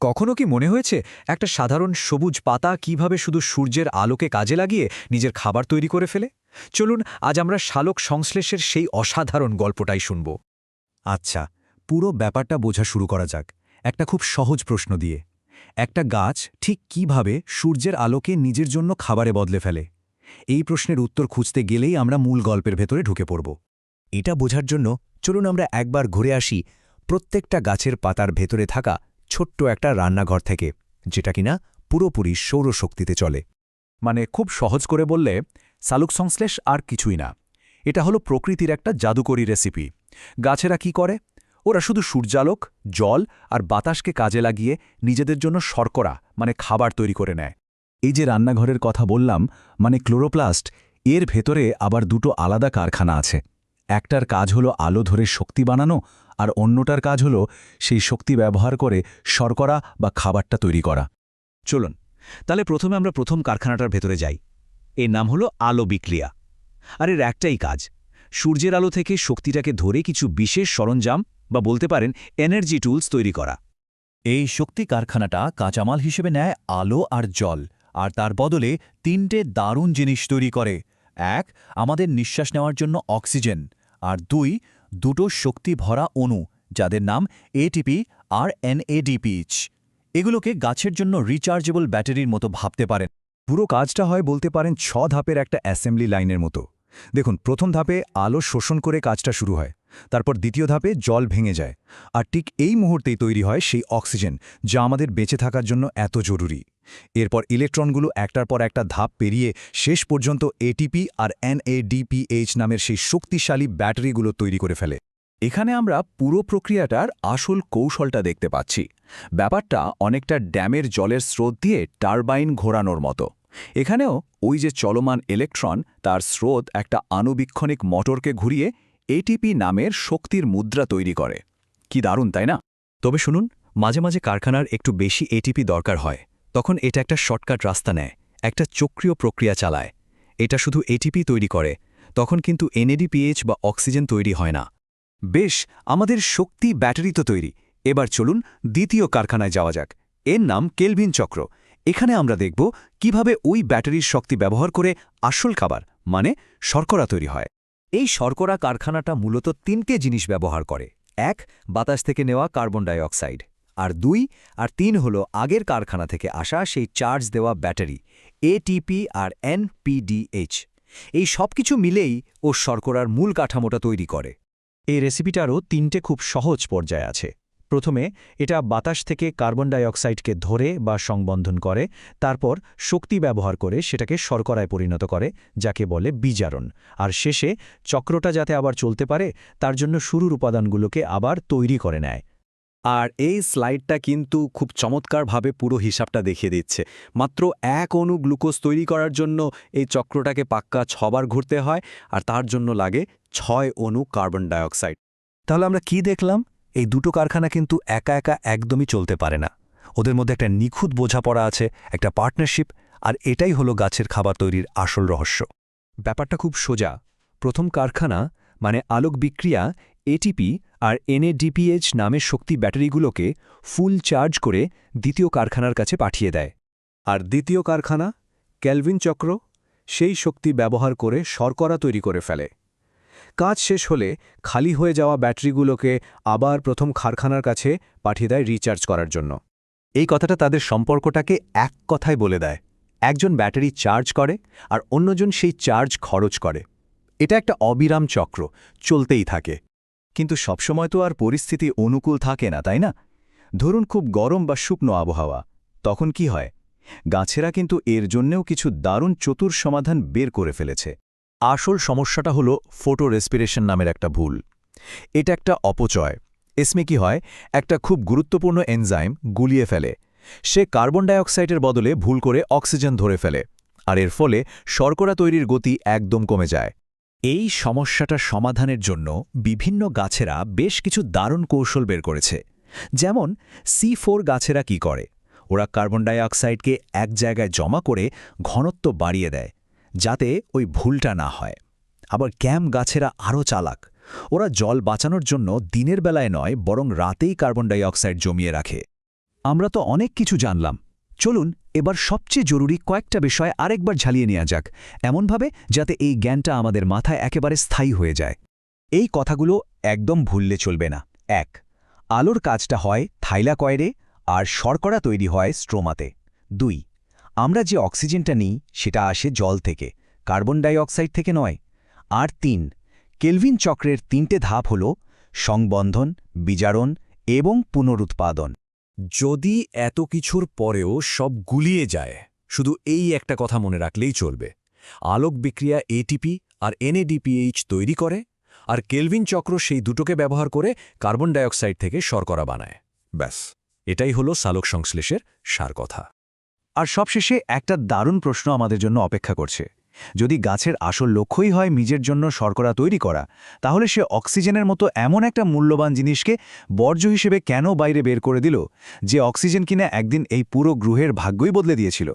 কখনো কি মনে হয়েছে একটা সাধারণ সবুজ পাতা কিভাবে শুধু সূর্যের আলোকে কাজে লাগিয়ে নিজের খাবার তৈরি করে ফেলে? চলুন আজ আমরা সালোক সংশ্লেষের সেই অসাধারণ গল্পটাই শুনব। আচ্ছা, পুরো ব্যাপারটা বোঝা শুরু করা যাক একটা খুব সহজ প্রশ্ন দিয়ে। একটা গাছ ঠিক কিভাবে সূর্যের আলোকে নিজের জন্য খাবারে বদলে ফেলে? এই প্রশ্নের উত্তর খুঁজতে গেলেই আমরা মূল গল্পের ভেতরে ঢুকে পড়ব। এটা বোঝার জন্য চলুন আমরা একবার ঘুরে আসি প্রত্যেকটা গাছের পাতার ভেতরে থাকা ছোট্ট একটা রান্নাঘর থেকে, যেটা কিনা পুরোপুরি সৌরশক্তিতে চলে। মানে খুব সহজ করে বললে সালোক সংশ্লেষ আর কিছুই না, এটা হলো প্রকৃতির একটা জাদুকরী রেসিপি। গাছেরা কি করে? ওরা শুধু সূর্যালোক, জল আর বাতাসকে কাজে লাগিয়ে নিজেদের জন্য শর্করা মানে খাবার তৈরি করে নেয়। এই যে রান্নাঘরের কথা বললাম, মানে ক্লোরোপ্লাস্ট, এর ভেতরে আবার দুটো আলাদা কারখানা আছে। একটার কাজ হলো আলো ধরে শক্তি বানানো, আর অন্যটার কাজ হলো সেই শক্তি ব্যবহার করে শর্করা বা খাবারটা তৈরি করা। চলুন তাহলে প্রথমে আমরা প্রথম কারখানাটার ভেতরে যাই। এর নাম হলো আলো বিক্রিয়া। আর এর একটাই কাজ, সূর্যের আলো থেকে শক্তিটাকে ধরে কিছু বিশেষ সরঞ্জাম বা বলতে পারেন এনার্জি টুলস তৈরি করা। এই শক্তি কারখানাটা কাঁচামাল হিসেবে নেয় আলো আর জল, আর তার বদলে তিনটে দারুণ জিনিস তৈরি করে। এক, আমাদের নিঃশ্বাস নেওয়ার জন্য অক্সিজেন, আর দুটো শক্তি ভরা অণু যাদের নাম এটিপি আর এনএডিপিএইচ। এগুলোকে গাছের জন্য রিচার্জেবল ব্যাটারির মতো ভাবতে পারেন। পুরো কাজটা হয় বলতে পারেন 6 ধাপের একটা অ্যাসেম্বলি লাইনের মতো। দেখুন, প্রথম ধাপে আলো শোষণ করে কাজটা শুরু হয়, তারপর দ্বিতীয় ধাপে জল ভেঙে যায়, আর ঠিক এই মুহূর্তেই তৈরি হয় সেই অক্সিজেন যা আমাদের বেঁচে থাকার জন্য এত জরুরি। এরপর ইলেকট্রনগুলো একটার পর একটা ধাপ পেরিয়ে শেষ পর্যন্ত এটিপি আর এনএডিপিএইচ নামের সেই শক্তিশালী ব্যাটারিগুলো তৈরি করে ফেলে। এখানে আমরা পুরো প্রক্রিয়াটার আসল কৌশলটা দেখতে পাচ্ছি। ব্যাপারটা অনেকটা ড্যামের জলের স্রোত দিয়ে টারবাইন ঘোরানোর মতো। এখানেও ওই যে চলমান ইলেকট্রন, তার স্রোত একটা আণুবীক্ষণিক মোটরকে ঘুরিয়ে এটিপি নামের শক্তির মুদ্রা তৈরি করে। কি দারুণ, তাই না? তবে শুনুন, মাঝে মাঝে কারখানার একটু বেশি এটিপি দরকার হয়, তখন এটা একটা শর্টকাট রাস্তা নেয়, একটা চক্রীয় প্রক্রিয়া চালায়। এটা শুধু এটিপি তৈরি করে, তখন কিন্তু এনএডিপিএইচ বা অক্সিজেন তৈরি হয় না। বেশ, আমাদের শক্তি ব্যাটারি তো তৈরি, এবার চলুন দ্বিতীয় কারখানায় যাওয়া যাক। এর নাম কেলভিন চক্র। এখানে আমরা দেখব কিভাবে ওই ব্যাটারির শক্তি ব্যবহার করে আসল খাবার মানে শর্করা তৈরি হয়। এই শর্করা কারখানাটা মূলত তিনটে জিনিস ব্যবহার করে। এক, বাতাস থেকে নেওয়া কার্বন ডাই অক্সাইড, আর তিন হলো আগের কারখানা থেকে আসা সেই চার্জ দেওয়া ব্যাটারি এটিপি আর এনপিডিএইচ। এই সব কিছু মিলেই ও শর্করার মূল কাঠামোটা তৈরি করে। এই রেসিপিটারও তিনটে খুব সহজ পর্যায় আছে। প্রথমে এটা বাতাস থেকে কার্বন ডাই অক্সাইডকে ধরে বা সংবন্ধন করে, তারপর শক্তি ব্যবহার করে সেটাকে শর্করায় পরিণত করে, যাকে বলে বিজারণ। আর শেষে চক্রটা যাতে আবার চলতে পারে তার জন্য শুরুর উপাদানগুলোকে আবার তৈরি করে নেয়। আর এই স্লাইডটা কিন্তু খুব চমৎকারভাবে পুরো হিসাবটা দেখিয়ে দিচ্ছে। মাত্র 1 অণু গ্লুকোজ তৈরি করার জন্য এই চক্রটাকে পাক্কা 6 বার ঘুরতে হয়, আর তার জন্য লাগে 6 অণু কার্বন ডাইঅক্সাইড। তাহলে আমরা কি দেখলাম? এই দুটো কারখানা কিন্তু একা একা একদমই চলতে পারে না। ওদের মধ্যে একটা নিখুঁত বোঝাপড়া আছে, একটা পার্টনারশিপ, আর এটাই হলো গাছের খাবার তৈরির আসল রহস্য। ব্যাপারটা খুব সোজা। প্রথম কারখানা মানে আলোক বিক্রিয়া এটিপি আর এনএডিপিএইচ নামের শক্তি ব্যাটারিগুলোকে ফুল চার্জ করে দ্বিতীয় কারখানার কাছে পাঠিয়ে দেয়। আর দ্বিতীয় কারখানা কেলভিন চক্র সেই শক্তি ব্যবহার করে শর্করা তৈরি করে ফেলে। কাজ শেষ হলে খালি হয়ে যাওয়া ব্যাটারিগুলোকে আবার প্রথম কারখানার কাছে পাঠিয়ে দেয় রিচার্জ করার জন্য। এই কথাটা তাদের সম্পর্কটাকে এক কথায় বলে দেয়। একজন ব্যাটারি চার্জ করে আর অন্যজন সেই চার্জ খরচ করে। এটা একটা অবিরাম চক্র, চলতেই থাকে। কিন্তু সবসময় তো আর পরিস্থিতি অনুকূল থাকে না, তাই না? ধরুন খুব গরম বা শুকনো আবহাওয়া, তখন কি হয়? গাছেরা কিন্তু এর জন্যেও কিছু দারুণ চতুর সমাধান বের করে ফেলেছে। আসল সমস্যাটা হলো ফটো রেসপিরেশন নামের একটা ভুল। এটা একটা অপচয়। এসমে কি হয়, একটা খুব গুরুত্বপূর্ণ এনজাইম গুলিয়ে ফেলে। সে কার্বন ডাইঅক্সাইডের বদলে ভুল করে অক্সিজেন ধরে ফেলে, আর এর ফলে শর্করা তৈরির গতি একদম কমে যায়। এই সমস্যাটা সমাধানের জন্য বিভিন্ন গাছেরা বেশ কিছু দারুণ কৌশল বের করেছে। যেমন C4 গাছেরা কি করে? ওরা কার্বন ডাইঅক্সাইডকে এক জায়গায় জমা করে ঘনত্ব বাড়িয়ে দেয়, যাতে ওই ভুলটা না হয়। আবার ক্যাম গাছেরা আরও চালাক। ওরা জল বাঁচানোর জন্য দিনের বেলায় নয় বরং রাতেই কার্বন ডাইঅক্সাইড জমিয়ে রাখে। আমরা তো অনেক কিছু জানলাম। চলুন এবার সবচেয়ে জরুরি কয়েকটা বিষয় আরেকবার ঝালিয়ে নেওয়া যাক, এমনভাবে যাতে এই জ্ঞানটা আমাদের মাথায় একেবারে স্থায়ী হয়ে যায়। এই কথাগুলো একদম ভুললে চলবে না। 1. আলোর কাজটা হয় থাইলাকয়েডে আর শর্করা তৈরি হয় স্ট্রোমাতে। 2. আমরা যে অক্সিজেনটা নিই সেটা আসে জল থেকে, কার্বন ডাই অক্সাইড থেকে নয়। আর 3. কেলভিন চক্রের 3টে ধাপ হল সংবন্ধন, বিজারণ এবং পুনরুৎপাদন। যদি এত কিছুর পরেও সব গুলিয়ে যায়, শুধু এই একটা কথা মনে রাখলেই চলবে। আলোক বিক্রিয়া এটিপি আর এনএডিপিএইচ তৈরি করে, আর কেলভিন চক্র সেই দুটোকে ব্যবহার করে কার্বন ডাইঅক্সাইড থেকে শর্করা বানায়। ব্যাস, এটাই হলো সালোক সংশ্লেষের সার কথা। আর সবশেষে একটা দারুণ প্রশ্ন আমাদের জন্য অপেক্ষা করছে। যদি গাছের আসল লক্ষ্যই হয় নিজের জন্য শর্করা তৈরি করা, তাহলে সে অক্সিজেনের মতো এমন একটা মূল্যবান জিনিসকে বর্জ্য হিসেবে কেন বাইরে বের করে দিল, যে অক্সিজেন কিনা একদিন এই পুরো গ্রহের ভাগ্যই বদলে দিয়েছিল?